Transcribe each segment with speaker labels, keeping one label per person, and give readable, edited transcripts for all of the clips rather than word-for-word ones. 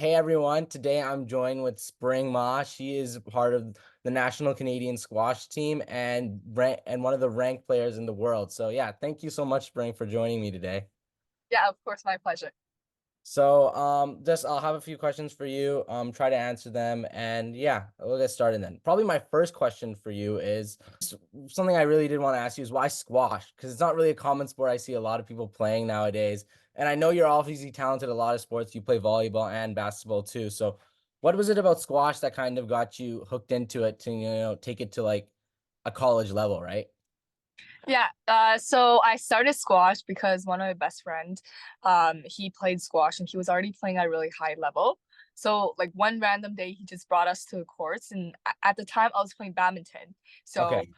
Speaker 1: Hey everyone, today I'm joined with Spring Ma. She is part of the National Canadian Squash team and one of the ranked players in the world. So yeah, thank you so much, Spring, for joining me today.
Speaker 2: Yeah, of course, my pleasure.
Speaker 1: So just I'll have a few questions for you. Try to answer them, and yeah, we'll get started then. Probably my first question for you is something I really did want to ask you is why squash? Because it's not really a common sport I see a lot of people playing nowadays. And I know you're obviously talented at a lot of sports. You play volleyball and basketball too. So what was it about squash that kind of got you hooked into it to, take it to like a college level, right?
Speaker 2: Yeah, so I started squash because one of my best friends, he played squash and he was already playing at a really high level. So like one random day, he just brought us to the courts, and at the time I was playing badminton. So
Speaker 1: Okay.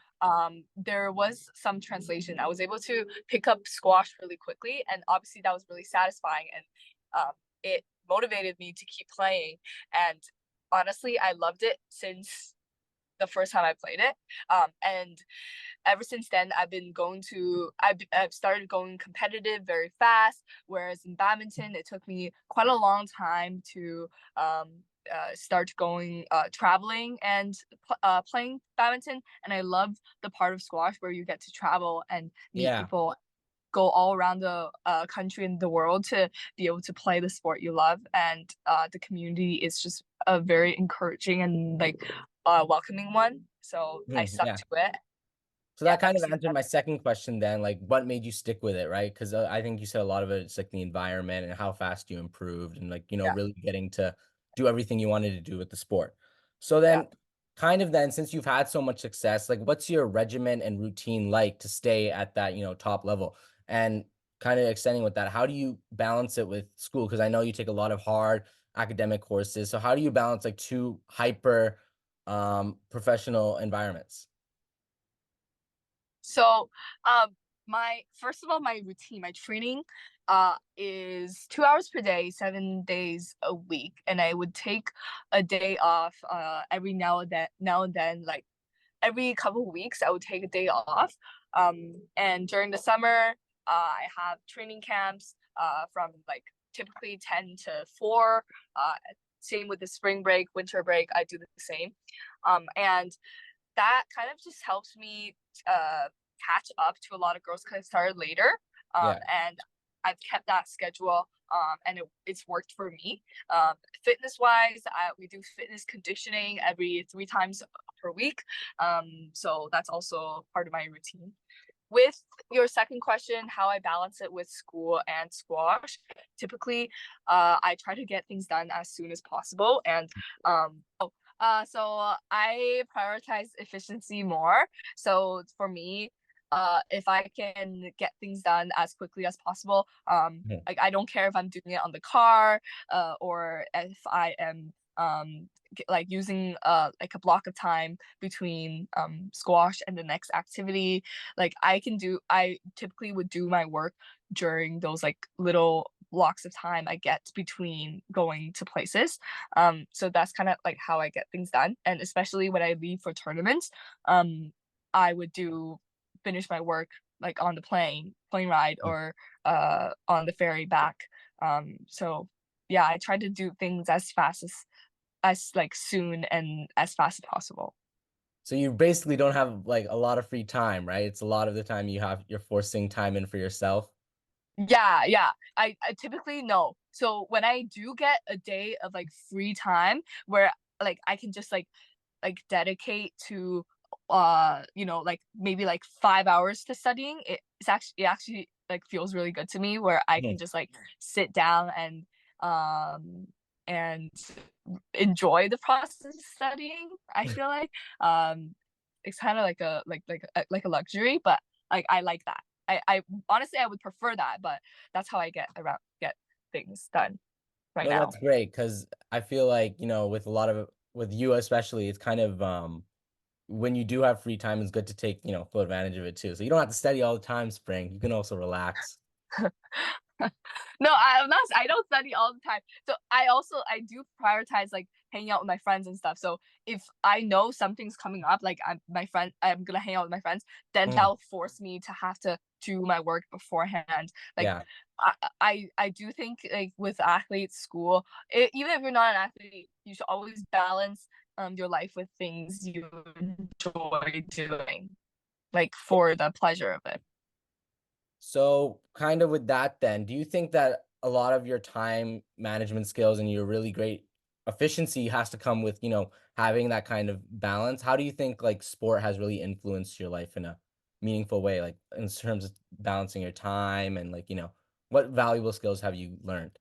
Speaker 2: there was some translation. I was able to pick up squash really quickly, and obviously that was really satisfying, and it motivated me to keep playing. And honestly, I loved it since the first time I played it. And ever since then, I've started going competitive very fast. Whereas in badminton, it took me quite a long time to start going traveling and playing badminton. And I love the part of squash where you get to travel and meet
Speaker 1: Yeah.
Speaker 2: people, go all around the country and the world to be able to play the sport you love. And the community is just a very encouraging and like welcoming one. So I stuck
Speaker 1: Yeah.
Speaker 2: to it.
Speaker 1: So
Speaker 2: Yeah,
Speaker 1: that kind
Speaker 2: ever
Speaker 1: of
Speaker 2: since
Speaker 1: answered
Speaker 2: then.
Speaker 1: my second question then, like what made you stick with it, right? Because I think you said a lot of it's like the environment and how fast you improved and like,
Speaker 2: Yeah,
Speaker 1: really getting to do everything you wanted to do with the sport. So
Speaker 2: yeah.
Speaker 1: then kind of then since you've had so much success, like what's your regimen and routine like to stay at that, top level? And kind of extending with that, how do you balance it with school? Because I know you take a lot of hard academic courses. So how do you balance like two hyper professional environments?
Speaker 2: So, my first of all, my routine, my training, is 2 hours per day, 7 days a week, and I would take a day off, every now and then, like every couple of weeks, I would take a day off. And during the summer, I have training camps, from like typically 10 to 4. Same with the spring break, winter break, I do the same. And that kind of just helps me catch up to a lot of girls because I started later.
Speaker 1: Yeah.
Speaker 2: And I've kept that schedule, and it's worked for me. Fitness wise, we do fitness conditioning every 3 times per week. So that's also part of my routine. With your second question, how I balance it with school and squash, typically, I try to get things done as soon as possible. And so I prioritize efficiency more. So for me, if I can get things done as quickly as possible, like I don't care if I'm doing it on the car, or if I am like using like a block of time between squash and the next activity. Like I typically would do my work during those like little blocks of time I get between going to places. So that's kind of like how I get things done. And especially when I leave for tournaments, I would do finish my work like on the plane ride, or on the ferry back. So yeah, I try to do things as fast as like soon and as fast as possible.
Speaker 1: So you basically don't have like a lot of free time, right? It's a lot of the time you're forcing time in for yourself.
Speaker 2: Yeah, yeah. I typically no. So when I do get a day of like free time where like I can just like dedicate to like maybe like 5 hours to studying, it actually like feels really good to me where I can
Speaker 1: Mhm.
Speaker 2: just like sit down um and enjoy the process of studying. I feel like it's kind of like a luxury, but like I like that. I honestly I would prefer that, but that's how I get things done right
Speaker 1: No,
Speaker 2: now.
Speaker 1: that's great because I feel like, with a lot of with you especially, it's kind of when you do have free time, it's good to take, full advantage of it too. So you don't have to study all the time, Spring. You can also relax.
Speaker 2: No, I don't study all the time. So I do prioritize like hanging out with my friends and stuff. So if I know something's coming up, like I'm gonna hang out with my friends, then
Speaker 1: Mm,
Speaker 2: that'll force me to have to do my work beforehand. Like
Speaker 1: Yeah.
Speaker 2: I do think like with athletes school, even if you're not an athlete, you should always balance your life with things you enjoy doing, like for the pleasure of it.
Speaker 1: So, kind of with that then, do you think that a lot of your time management skills and your really great efficiency has to come with, having that kind of balance? How do you think like sport has really influenced your life in a meaningful way, like in terms of balancing your time and like, what valuable skills have you learned?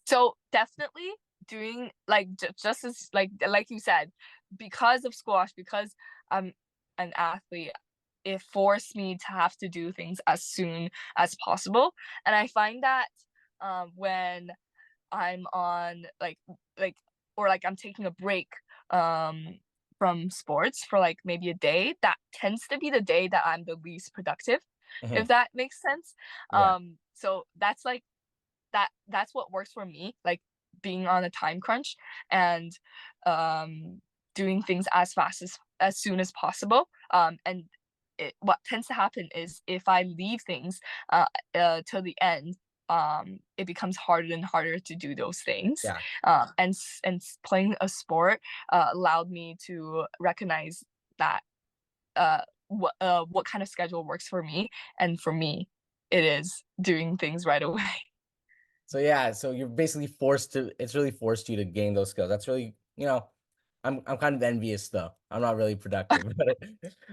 Speaker 2: So definitely doing like just as like you said, because of squash, because I'm an athlete, it forced me to have to do things as soon as possible. And I find that when I'm on like or like I'm taking a break um from sports for like maybe a day, that tends to be the day that I'm the least productive, if
Speaker 1: Mhm.
Speaker 2: that makes sense.
Speaker 1: Yeah.
Speaker 2: So that's like that's what works for me, like being on a time crunch and um doing things as fast as soon as possible. And what tends to happen is if I leave things till the end, it becomes harder and harder to do those things.
Speaker 1: Yeah.
Speaker 2: Playing a sport allowed me to recognize that what kind of schedule works for me, and for me, it is doing things right away.
Speaker 1: So yeah, so you're basically forced to it's really forced you to gain those skills. That's really, I'm kind of envious though. I'm not really productive.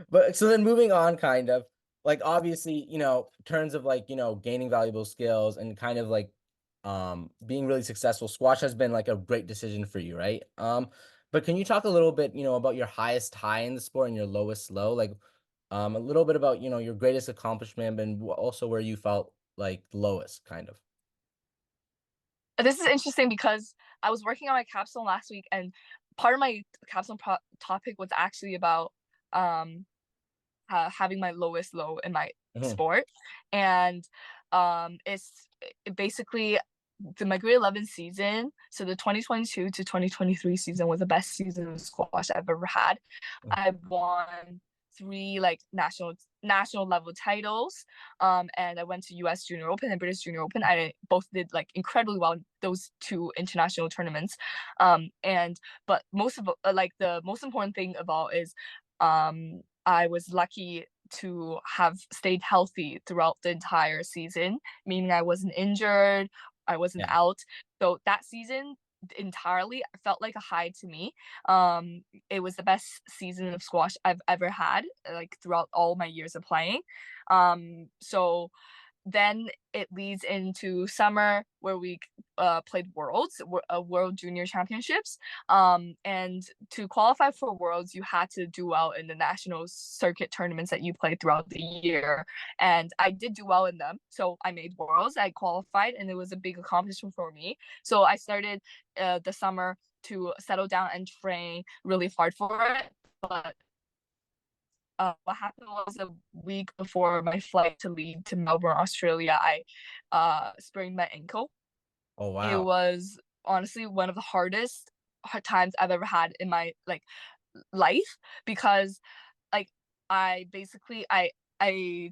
Speaker 1: But so then moving on kind of, like obviously, in terms of like, gaining valuable skills and kind of like being really successful, squash has been like a great decision for you, right? But can you talk a little bit, about your highest high in the sport and your lowest low? Like a little bit about, your greatest accomplishment and also where you felt like lowest kind of.
Speaker 2: This is interesting because I was working on my capstone last week, and part of my capstone topic was actually about um having my lowest low in my
Speaker 1: Mhm.
Speaker 2: sport. And basically my grade 11 season, so the 2022 to 2023 season was the best season of squash I've ever had.
Speaker 1: Mm.
Speaker 2: I won three like national level titles, and I went to US Junior Open and British Junior Open. I both did like incredibly well in those two international tournaments. And but most of like the most important thing of all is I was lucky to have stayed healthy throughout the entire season, meaning I wasn't injured, I wasn't
Speaker 1: Yeah.
Speaker 2: out. So that season entirely felt like a high to me. It was the best season of squash I've ever had, like throughout all my years of playing. So then it leads into summer where we played world junior championships. And to qualify for worlds, you had to do well in the national circuit tournaments that you played throughout the year, and I did do well in them, so I made worlds, I qualified, and it was a big accomplishment for me. So I started the summer to settle down and train really hard for it. But what happened was a week before my flight to leave to Melbourne, Australia, I sprained my ankle.
Speaker 1: Oh,
Speaker 2: It
Speaker 1: wow.
Speaker 2: was honestly one of the hardest times I've ever had in my like life, because like I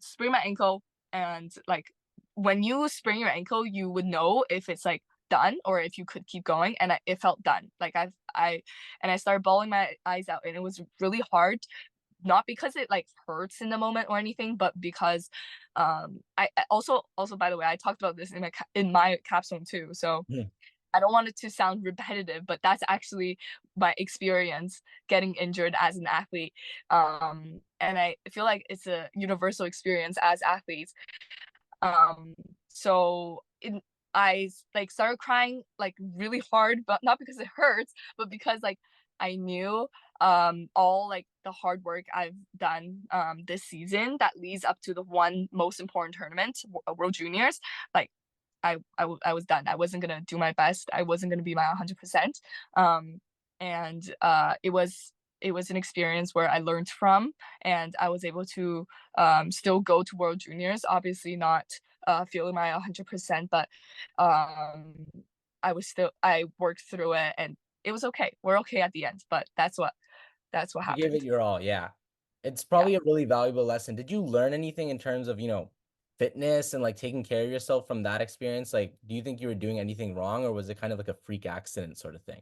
Speaker 2: sprained my ankle, and like when you sprain your ankle, you would know if it's like done or if you could keep going, and it felt done. Like I started bawling my eyes out, and it was really hard, not because it like hurts in the moment or anything, but because I also by the way, I talked about this in my capstone too. So
Speaker 1: Mhm.
Speaker 2: I don't want it to sound repetitive, but that's actually my experience getting injured as an athlete. And I feel like it's a universal experience as athletes. Um, so in I like started crying like really hard, but not because it hurts, but because like I knew all like the hard work I've done this season that leads up to the one most important tournament, World Juniors. Like I was done. I wasn't gonna do my best. I wasn't gonna be my 100%. Um, and it was an experience where I learned from, and I was able to still go to World Juniors. Obviously, not feeling my 100%, but um, I worked through it, and it was okay. We're okay at the end, but that's what
Speaker 1: You gave it
Speaker 2: happened.
Speaker 1: your all, yeah. It's
Speaker 2: Yeah.
Speaker 1: probably a really valuable lesson. Did you learn anything in terms of, fitness and, like, taking care of yourself from that experience? Like, do you think you were doing anything wrong, or was it kind of like a freak accident sort of thing?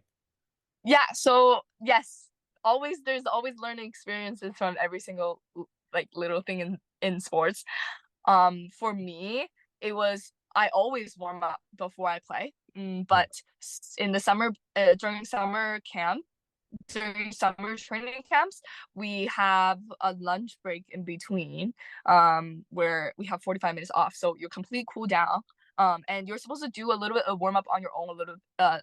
Speaker 2: Yeah, so yes, always there's always learning experiences from every single like little thing in sports. For me, it was I always warm up before I play.
Speaker 1: Yeah.
Speaker 2: But in the summer, during summer training camps, we have a lunch break in between, where we have 45 minutes off. So you're complete cool down. And you're supposed to do a little bit of warm up on your own, a little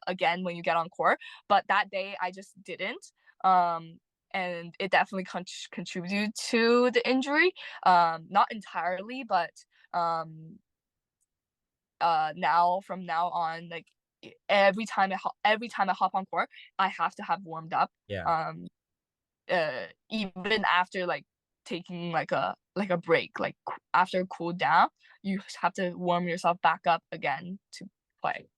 Speaker 2: again when you get on court. But that day I just didn't. Um, and it definitely contributed to the injury. Not entirely, but um, now from now on, like every time I hop on court, I have to have warmed up.
Speaker 1: Yeah.
Speaker 2: Um, Even after like taking like a break, like after cool down, you have to warm yourself back up again to play.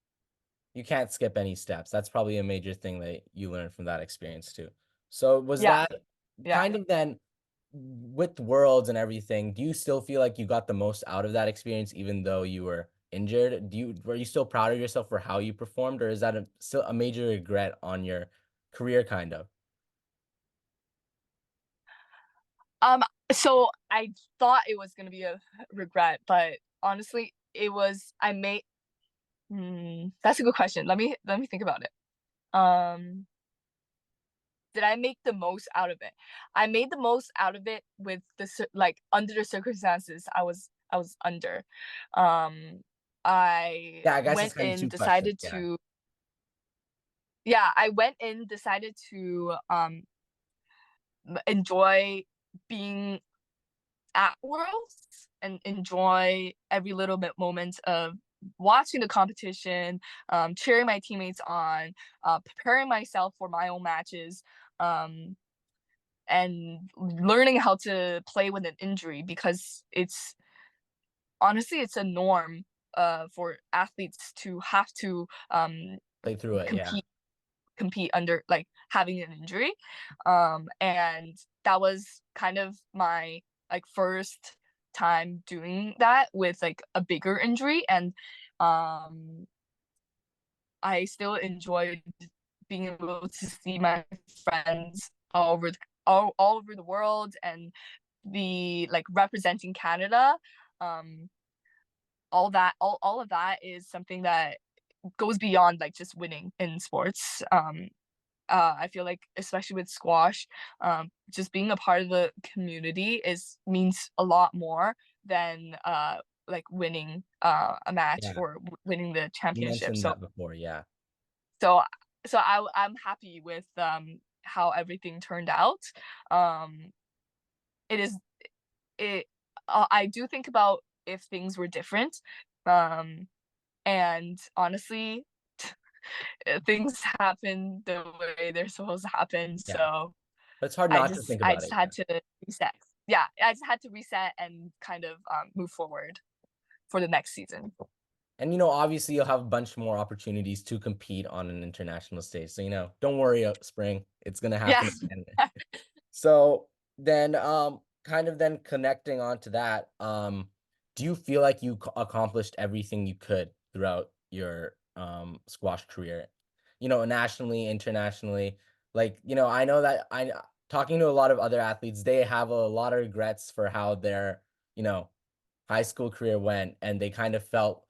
Speaker 1: You can't skip any steps. That's probably a major thing that you learned from that experience too. So was
Speaker 2: Yeah,
Speaker 1: that
Speaker 2: yeah.
Speaker 1: kind of then with Worlds and everything, do you still feel like you got the most out of that experience even though you were injured? Were you still proud of yourself for how you performed, or is that still a major regret on your career kind of?
Speaker 2: Um, so I thought it was gonna be a regret, but honestly, it was. I made. That's a good question. Let me think about it. Um, did I make the most out of it? I made the most out of it with like under the circumstances I was under. Um, I
Speaker 1: Yeah, I guess it's
Speaker 2: went
Speaker 1: kind of
Speaker 2: in,
Speaker 1: two questions.
Speaker 2: decided
Speaker 1: Yeah.
Speaker 2: to yeah, I went in, decided to enjoy being at Worlds and enjoy every little bit moment of watching the competition, cheering my teammates on, preparing myself for my own matches, um, and learning how to play with an injury because it's honestly it's a norm for athletes to have to
Speaker 1: Play through it. Yeah.
Speaker 2: compete under like having an injury. And that was kind of my like first time doing that with like a bigger injury, and um I still enjoyed being able to see my friends all over the world and be like representing Canada. Um all of that is something that goes beyond like just winning in sports. I feel like especially with squash, just being a part of the community is means a lot more than like winning a match
Speaker 1: Yeah.
Speaker 2: or winning the
Speaker 1: You
Speaker 2: championship.
Speaker 1: mentioned that before. Yeah.
Speaker 2: So I'm happy with how everything turned out. Um, it is it I do think about if things were different. Um, and honestly, things happen the way they're supposed to happen.
Speaker 1: Yeah.
Speaker 2: So
Speaker 1: But it's hard not to think
Speaker 2: I
Speaker 1: about
Speaker 2: just
Speaker 1: it.
Speaker 2: had
Speaker 1: Yeah.
Speaker 2: to reset. Yeah, I just had to reset and kind of move forward for the next season.
Speaker 1: And, obviously you'll have a bunch more opportunities to compete on an international stage. So, don't worry, Spring. It's gonna
Speaker 2: Yeah.
Speaker 1: happen again. So then, kind of then connecting on to that, do you feel like you accomplished everything you could throughout your squash career? Nationally, internationally. Like, I know that I talking to a lot of other athletes, they have a lot of regrets for how their, you know, high school career went, and they kind of felt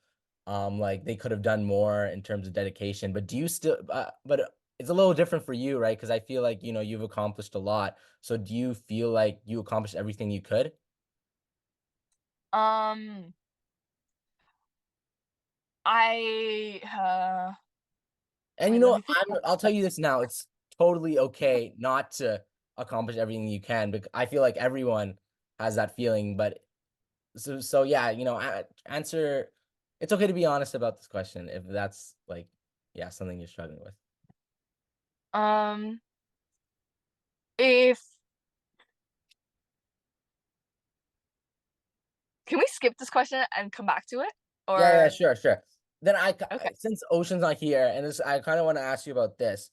Speaker 1: like they could have done more in terms of dedication. But do you still but it's a little different for you, right? Because I feel like, you've accomplished a lot. So do you feel like you accomplished everything you could?
Speaker 2: Um, I
Speaker 1: And
Speaker 2: let me think.
Speaker 1: I'll tell you this now, it's totally okay not to accomplish everything you can, because I feel like everyone has that feeling. But so yeah, answer. It's okay to be honest about this question if that's like, yeah, something you're struggling with.
Speaker 2: Um, if can we skip this question and come back to it?
Speaker 1: Yeah, yeah,
Speaker 2: Or
Speaker 1: sure, sure. Then
Speaker 2: okay.
Speaker 1: since Ocean's not here, and I kind of want to ask you about this.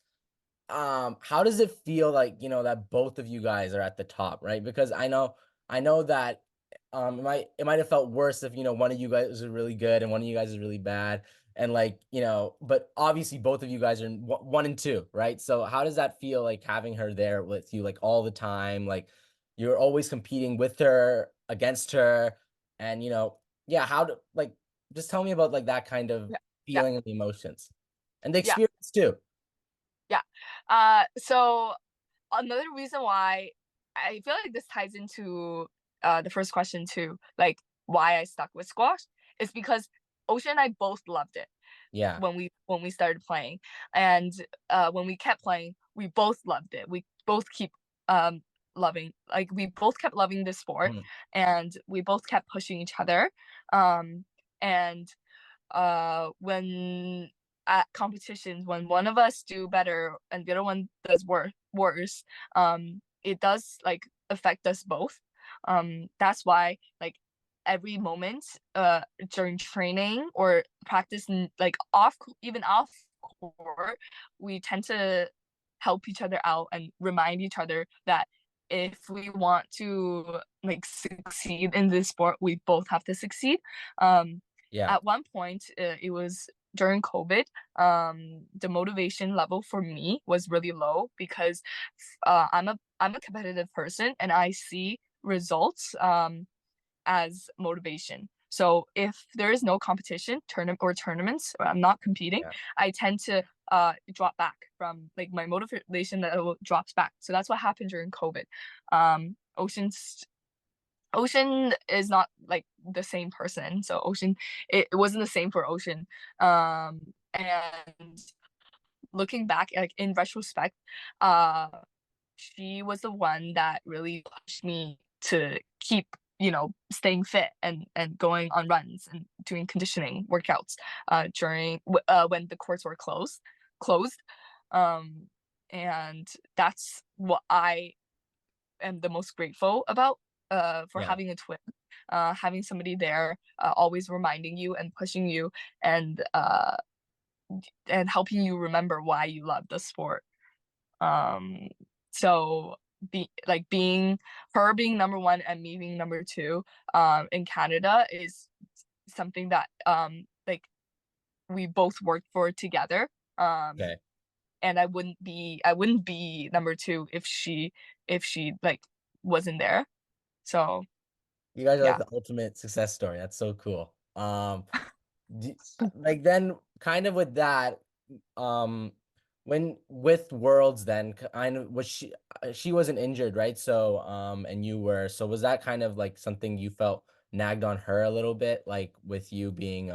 Speaker 1: how does it feel like, that both of you guys are at the top, right? Because I know that it might have felt worse if, one of you guys are really good and one of you guys is really bad. And like, but obviously both of you guys are one and two, right? So how does that feel like having her there with you like all the time? Like you're always competing with her, against her, and yeah, how do like just tell me about like that kind of
Speaker 2: Yeah, yeah,
Speaker 1: feeling and the emotions and the
Speaker 2: yeah,
Speaker 1: experience too.
Speaker 2: yeah. So another reason why I feel like this ties into the first question too, like why I stuck with squash is because Ocean and I both loved it
Speaker 1: Yeah.
Speaker 2: when we started playing, and when we kept playing, we both loved it. We both keep um loving, like we both kept loving the sport,
Speaker 1: Mhm.
Speaker 2: and we both kept pushing each other. And when at competitions, when one of us do better and the other one does worse, it does like affect us both. That's why like every moment during training or practice, like even off court, we tend to help each other out and remind each other that if we want to like succeed in this sport, we both have to succeed. um
Speaker 1: Yeah.
Speaker 2: at one point, it was during COVID. The motivation level for me was really low because I'm a competitive person and I see results as motivation. So if there is no competition, tournaments, or I'm not competing,
Speaker 1: Yeah.
Speaker 2: I tend to drop back from like my motivation level drops back. So that's what happened during COVID. Ocean is not like the same person. So it wasn't the same for Ocean. And looking back, like in retrospect, uh, she was the one that really pushed me to keep, staying fit and going on runs and doing conditioning workouts during when the courts were closed. Um, and that's what I am the most grateful about, for
Speaker 1: Yeah.
Speaker 2: having a twin, having somebody there, always reminding you and pushing you, and uh and helping you remember why you love the sport. um so being number one and me being number two in Canada is something that like we both worked for together.
Speaker 1: Okay.
Speaker 2: And I wouldn't be number two if she like wasn't there. So
Speaker 1: You guys are like
Speaker 2: yeah.
Speaker 1: the ultimate success story. That's so cool. Like then kind of with that, um, when with Worlds then kind of was she wasn't injured, right? So and you were, so was that kind of like something you felt nagged on her a little bit, like with you being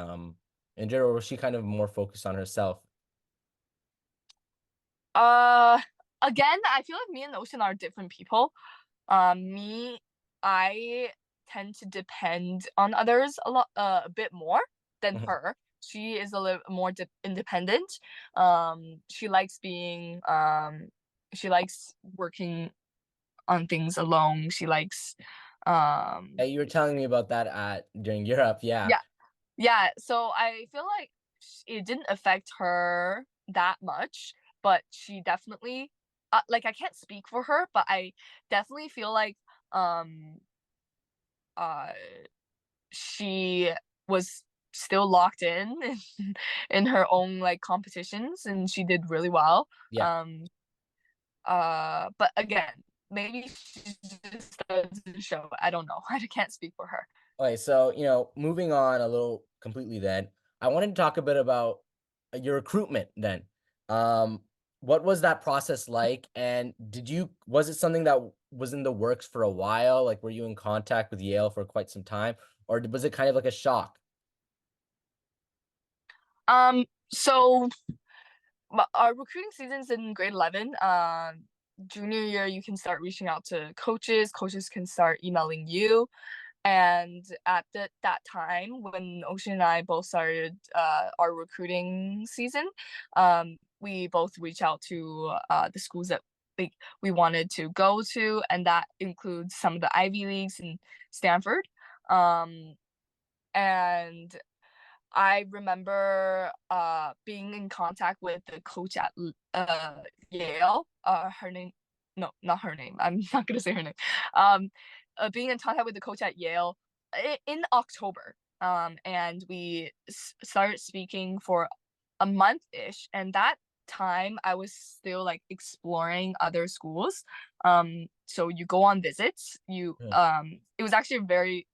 Speaker 1: injured, or was she kind of more focused on herself?
Speaker 2: Uh, Again, I feel like me and Ocean are different people. Me, I tend to depend on others a bit more than
Speaker 1: Mhm.
Speaker 2: her. She is a little more independent. She likes she likes working on things alone. She likes,
Speaker 1: Yeah,
Speaker 2: um,
Speaker 1: you were telling me about that at during Europe, yeah.
Speaker 2: yeah, yeah. So I feel like it didn't affect her that much, but she definitely, like I can't speak for her, but I definitely feel like um uh she was still locked in her own like competitions, and she did really well.
Speaker 1: Yeah.
Speaker 2: But again, maybe she just doesn't show it. I don't know. I can't speak for her.
Speaker 1: Okay, so moving on a little completely then, I wanted to talk a bit about your recruitment then. Um, what was that process like? And was it something that was in the works for a while? Like, were you in contact with Yale for quite some time, or was it kind of like a shock?
Speaker 2: So our recruiting season's in grade 11. Junior year, you can start reaching out to coaches. Coaches can start emailing you. And at that time, when Ocean and I both started our recruiting season, we both reached out to the schools that we wanted to go to, and that includes some of the Ivy Leagues in Stanford. Um, and I remember being in contact with the coach at Yale. Her name, no, not her name. I'm not gonna say her name. Um, Being in contact with the coach at Yale in October. And we started speaking for a month ish, and that time I was still like exploring other schools. So you go on visits.
Speaker 1: Mm.
Speaker 2: It was actually very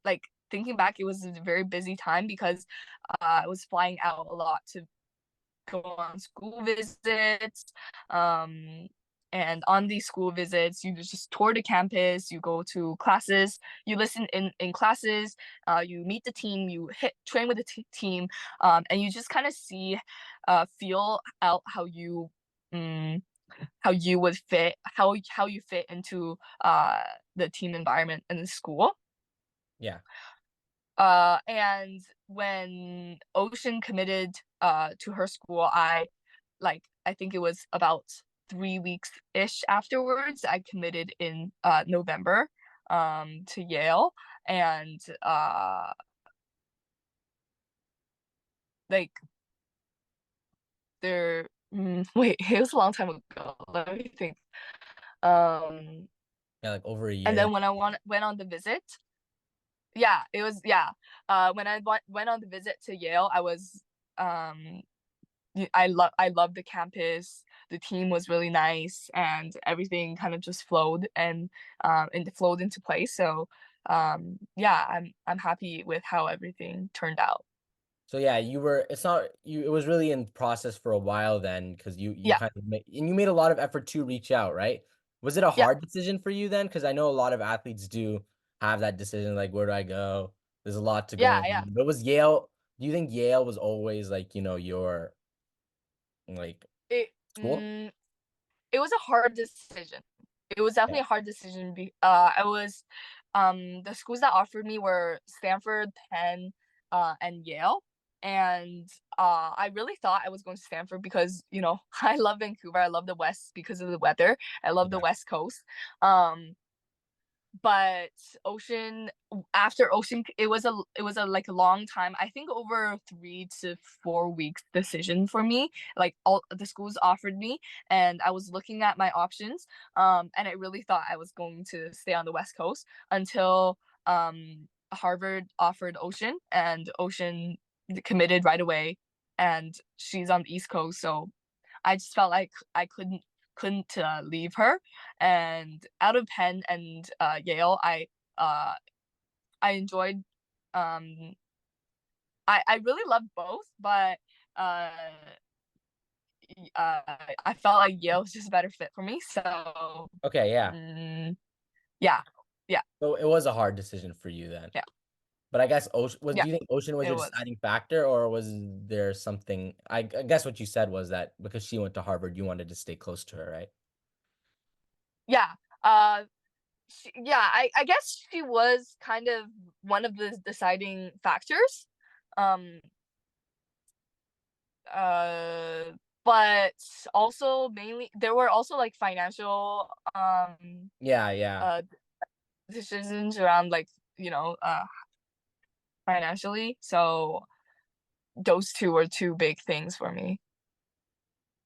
Speaker 2: like thinking back, it was a very busy time because I was flying out a lot to go on school visits. Um, and on these school visits, you just tour the campus, you go to classes, you listen in classes, you meet the team, you train with the team, and you just kind of see, feel out um, how you would fit, how you fit into the team environment in the school.
Speaker 1: Yeah.
Speaker 2: And when Ocean committed to her school, I think it was about 3 weeks ish afterwards. I committed in November to Yale, and like wait, it was a long time ago. Let me think. Um,
Speaker 1: Yeah, like over a
Speaker 2: and
Speaker 1: year.
Speaker 2: then when went on the visit, yeah, it was yeah. When went on the visit to Yale, I was um I love the campus. The team was really nice, and everything kind of just flowed and flowed into place. So yeah, I'm happy with how everything turned out.
Speaker 1: So yeah, you were it's not you it was really in process for a while then because you
Speaker 2: Yeah,
Speaker 1: kind of made and you made a lot of effort to reach out, right? Was it a
Speaker 2: yeah,
Speaker 1: hard decision for you then? Because I know a lot of athletes do have that decision, like where do I go? There's a lot to go
Speaker 2: yeah,
Speaker 1: in.
Speaker 2: yeah.
Speaker 1: But was Yale, do you think Yale was always like, your like
Speaker 2: It
Speaker 1: school?
Speaker 2: mm, it was a hard decision. It was
Speaker 1: Yeah.
Speaker 2: definitely a hard decision. I was the schools that offered me were Stanford, Penn, and Yale. And I really thought I was going to Stanford because, I love Vancouver. I love the West because of the weather. I love the
Speaker 1: Yeah.
Speaker 2: West Coast. Um, but Ocean after Ocean, it was a like a long time. I think over 3 to 4 weeks decision for me. Like all the schools offered me, and I was looking at my options. And I really thought I was going to stay on the West Coast until Harvard offered Ocean, and Ocean committed right away, and she's on the East Coast, so I just felt like I couldn't leave her. And out of Penn and Yale, uh I enjoyed um I really loved both, but uh uh I felt like Yale was just a better fit for me. So
Speaker 1: Okay, yeah.
Speaker 2: mm, yeah, yeah,
Speaker 1: So it was a hard decision for you then.
Speaker 2: yeah,
Speaker 1: But I guess Ocean was
Speaker 2: yeah.
Speaker 1: do you think Ocean was
Speaker 2: It
Speaker 1: your
Speaker 2: was.
Speaker 1: deciding factor, or was there something I guess what you said was that because she went to Harvard, you wanted to stay close to her, right?
Speaker 2: Yeah. Yeah, I guess she was kind of one of the deciding factors. Um uh but also mainly there were also like financial
Speaker 1: Yeah, yeah.
Speaker 2: uh decisions around like, you know uh financially, so those two were two big things for me.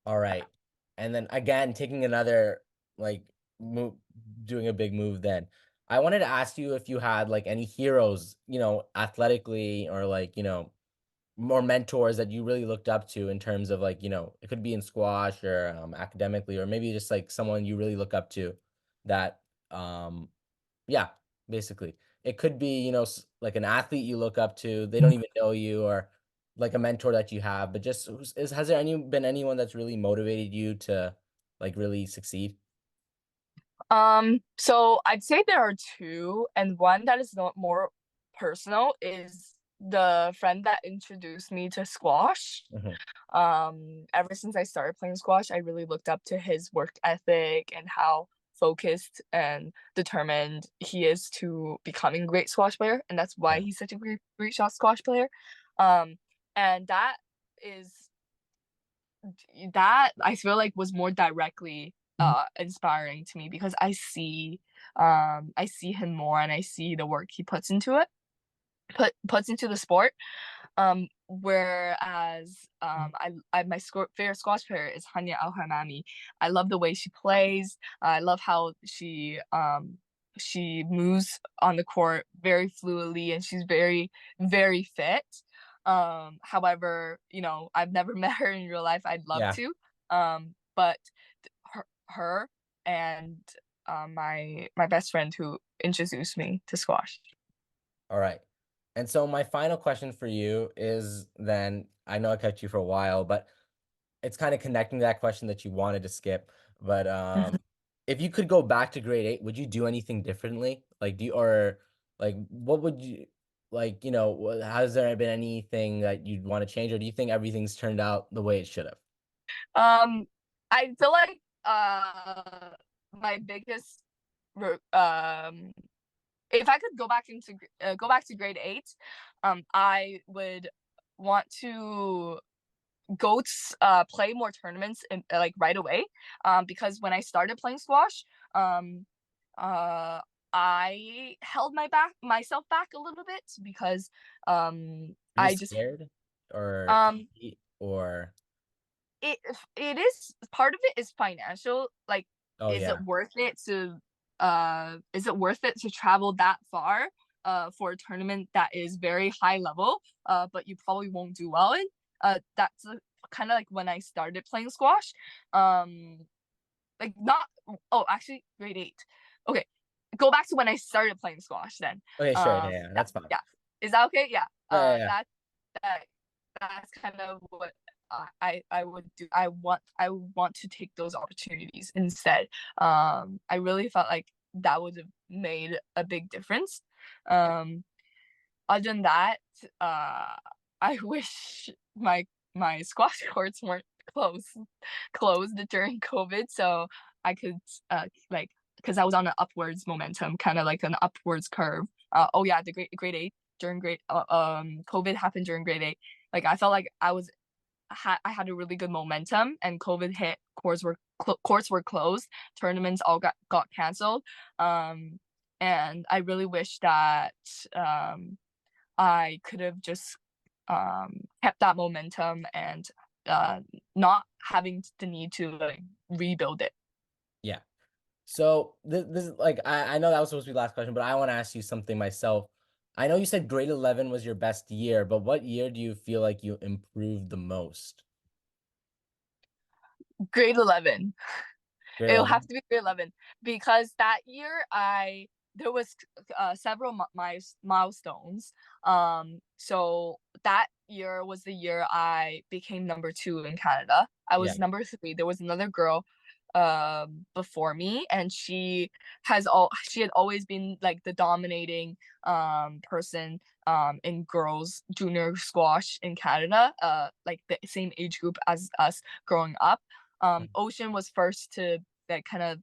Speaker 1: All right. And then again, taking another like move doing a big move then. I wanted to ask you if you had like any heroes, athletically or like, more mentors that you really looked up to in terms of like, it could be in squash or academically, or maybe just like someone you really look up to that, um, yeah, basically. It could be, like an athlete you look up to, they don't even know you, or like a mentor that you have, but just has there been anyone that's really motivated you to like really succeed?
Speaker 2: So I'd say there are two, and one that is not more personal is the friend that introduced me to squash.
Speaker 1: Mhm.
Speaker 2: Ever since I started playing squash, I really looked up to his work ethic and how focused and determined he is to becoming a great squash player, and that's why
Speaker 1: Yeah.
Speaker 2: he's such a great shot squash player. Um, and is that I feel like was more directly inspiring to me because I see him more, and I see the work he puts into it, puts into the sport. whereas I my favorite squash player is Hanya Alhamami. I love the way she plays. I love how she moves on the court very fluidly, and she's very fit. However, I've never met her in real life. I'd love
Speaker 1: Yeah.
Speaker 2: to. But her and my best friend who introduced me to squash.
Speaker 1: All right. And so my final question for you is then, I know I kept you for a while, but it's kind of connecting to that question that you wanted to skip. But if you could go back to grade 8, would you do anything differently? Like like what would you like, has there been anything that you'd want to change, or do you think everything's turned out the way it should have?
Speaker 2: Um, I feel like my biggest if I could go back to grade 8, I would want to play more tournaments like right away. Because when I started playing squash, um, uh, I held myself back a little bit because
Speaker 1: Are you
Speaker 2: I just
Speaker 1: scared or
Speaker 2: um
Speaker 1: compete or
Speaker 2: it it is part of it is financial. Like,
Speaker 1: oh
Speaker 2: is it
Speaker 1: yeah.
Speaker 2: worth it to travel that far for a tournament that is very high level, but you probably won't do well in? That's kind of like when I started playing squash. Like, not oh, actually grade 8. Okay. Go back to when I started playing squash then.
Speaker 1: Okay, sure. Yeah, yeah,
Speaker 2: Yeah,
Speaker 1: that's fine.
Speaker 2: yeah. Is that okay? Yeah.
Speaker 1: Yeah, yeah, yeah.
Speaker 2: That that's kind of what I would do. I want to take those opportunities instead. I really felt like that would have made a big difference. Um, Other than that, uh, I wish my squash courts weren't closed closed during COVID, so I could like, because I was on an upwards momentum, kind of like an upwards curve. Oh yeah, the grade 8 during grade COVID happened during grade 8. Like, I felt like I had a really good momentum, and COVID hit. Courts were closed. Tournaments all got canceled. And I really wish that I could have just kept that momentum and not having the need to like rebuild it.
Speaker 1: Yeah. So this is like I know that was supposed to be the last question, but I want to ask you something myself. I know you said grade 11 was your best year, but what year do you feel like you improved the most?
Speaker 2: Grade 11.
Speaker 1: Grade
Speaker 2: It'll have
Speaker 1: 11?
Speaker 2: to be grade 11 because that year there was several milestones. So that year was the year I became number 2 in Canada. I
Speaker 1: Yeah.
Speaker 2: was number 3. There was another girl before me, and she had always been like the dominating person in girls junior squash in Canada, like the same age group as us growing up.
Speaker 1: Mhm.
Speaker 2: Ocean was first to like kind of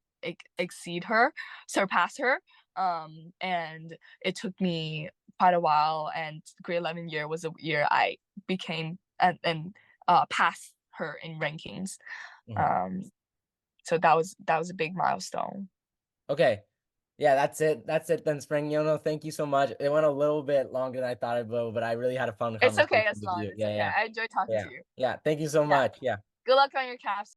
Speaker 2: exceed her, surpass her. And it took me quite a while, and grade 11 year was a year I became and passed her in rankings.
Speaker 1: Mhm.
Speaker 2: Um, so that was a big milestone.
Speaker 1: Okay. Yeah, that's it. That's it then, Spring. Thank you so much. It went a little bit longer than I thought it would, but I really had a fun
Speaker 2: It's okay,
Speaker 1: conversation
Speaker 2: it's
Speaker 1: with
Speaker 2: fun.
Speaker 1: you.
Speaker 2: It's
Speaker 1: Yeah,
Speaker 2: okay.
Speaker 1: yeah.
Speaker 2: I enjoy talking
Speaker 1: Yeah.
Speaker 2: to you.
Speaker 1: Yeah. Thank you so
Speaker 2: Yeah.
Speaker 1: much. Yeah.
Speaker 2: Good luck on your caps.